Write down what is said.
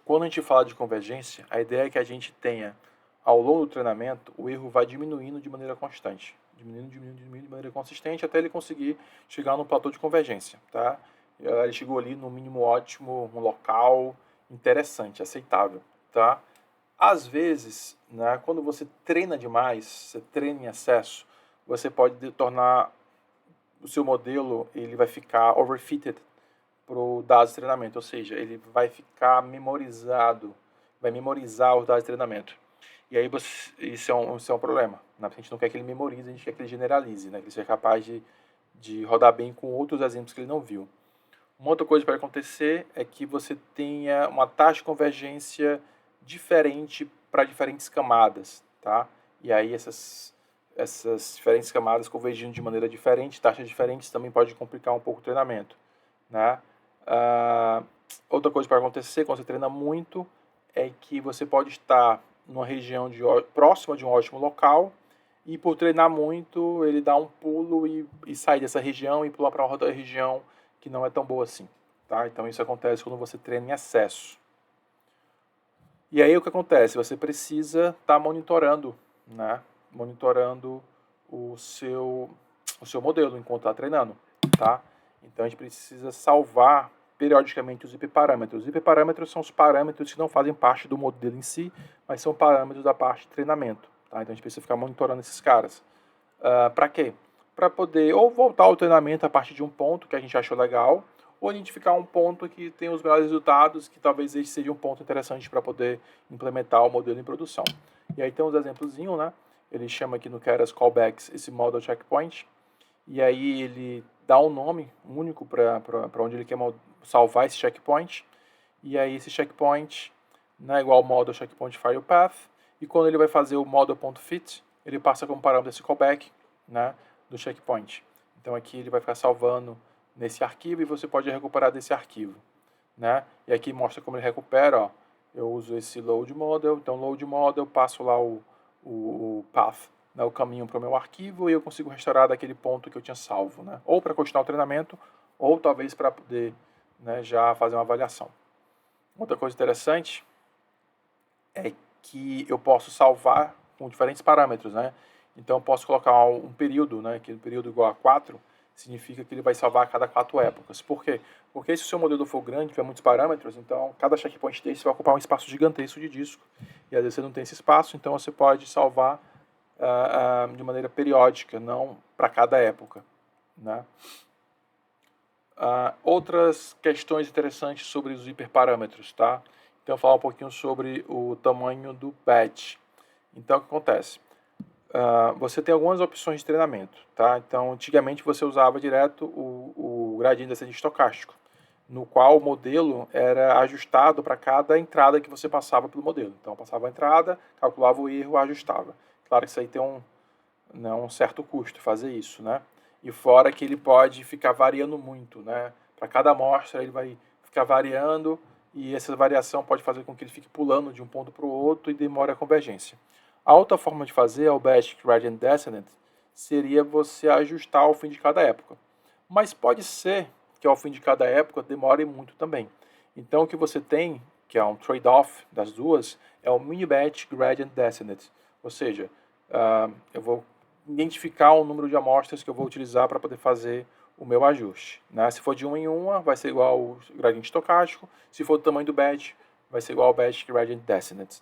quando a gente fala de convergência, a ideia é que a gente tenha, ao longo do treinamento, o erro vai diminuindo de maneira constante. Diminuindo de maneira consistente até ele conseguir chegar no platô de convergência, tá? Ele chegou ali no mínimo ótimo, um local interessante, aceitável, tá? Às vezes, né, quando você treina demais, você treina em excesso, você pode tornar o seu modelo, ele vai ficar overfitted para os dados de treinamento, ou seja, ele vai ficar memorizado, vai memorizar os dados de treinamento. E aí isso é um problema. Né? A gente não quer que ele memorize, a gente quer que ele generalize, né? Que ele seja capaz de rodar bem com outros exemplos que ele não viu. Uma outra coisa que pode acontecer é que você tenha uma taxa de convergência diferente para diferentes camadas, tá? E aí essas diferentes camadas convergindo de maneira diferente, taxas diferentes, também pode complicar um pouco o treinamento, né? Outra coisa que pode acontecer quando você treina muito é que você pode estar numa região próxima de um ótimo local e por treinar muito ele dá um pulo e sai dessa região e pula para outra região que não é tão boa assim, tá? Então isso acontece quando você treina em excesso. E aí o que acontece? Você precisa estar monitorando, né? Monitorando o seu modelo enquanto está treinando, tá? Então a gente precisa salvar periodicamente os hiperparâmetros. Os hiperparâmetros são os parâmetros que não fazem parte do modelo em si, mas são parâmetros da parte de treinamento, tá? Então a gente precisa ficar monitorando esses caras. Para quê? Para poder ou voltar ao treinamento a partir de um ponto que a gente achou legal, ou identificar um ponto que tem os melhores resultados, que talvez esse seja um ponto interessante para poder implementar o modelo em produção. E aí tem uns exemplozinhos, né? Ele chama aqui no Keras Callbacks esse model checkpoint, e aí ele dá um nome único para onde ele quer salvar esse checkpoint, e aí esse checkpoint não é igual ao model checkpoint file path, e quando ele vai fazer o model.fit, ele passa como parâmetro esse callback, né, do checkpoint. Então aqui ele vai ficar salvando nesse arquivo e você pode recuperar desse arquivo, né? E aqui mostra como ele recupera, ó. Eu uso esse load model, então load model, passo lá o path, né, o caminho para o meu arquivo e eu consigo restaurar daquele ponto que eu tinha salvo, né? Ou para continuar o treinamento, ou talvez para poder, né, já fazer uma avaliação. Outra coisa interessante é que eu posso salvar com diferentes parâmetros, né? Então eu posso colocar um período, né, que é um período igual a 4, significa que ele vai salvar a cada 4 épocas. Por quê? Porque se o seu modelo for grande, tiver muitos parâmetros, então cada checkpoint desse vai ocupar um espaço gigantesco de disco. E às vezes você não tem esse espaço, então você pode salvar de maneira periódica, não para cada época, né? Outras questões interessantes sobre os hiperparâmetros, tá? Então eu vou falar um pouquinho sobre o tamanho do batch. Então o que acontece? Você tem algumas opções de treinamento, tá? Então, antigamente você usava direto o gradiente descendente estocástico, no qual o modelo era ajustado para cada entrada que você passava pelo modelo. Então, passava a entrada, calculava o erro, ajustava. Claro que isso aí tem um certo custo fazer isso, né? E fora que ele pode ficar variando muito, né? Para cada amostra ele vai ficar variando e essa variação pode fazer com que ele fique pulando de um ponto para o outro e demore a convergência. A outra forma de fazer, o batch gradient descendant, seria você ajustar ao fim de cada época. Mas pode ser que ao fim de cada época demore muito também. Então o que você tem, que é um trade-off das duas, é o mini batch gradient descendant. Ou seja, eu vou identificar o número de amostras que eu vou utilizar para poder fazer o meu ajuste. Né? Se for de 1 em 1, vai ser igual ao gradiente estocástico. Se for do tamanho do batch, vai ser igual ao batch gradient descendant.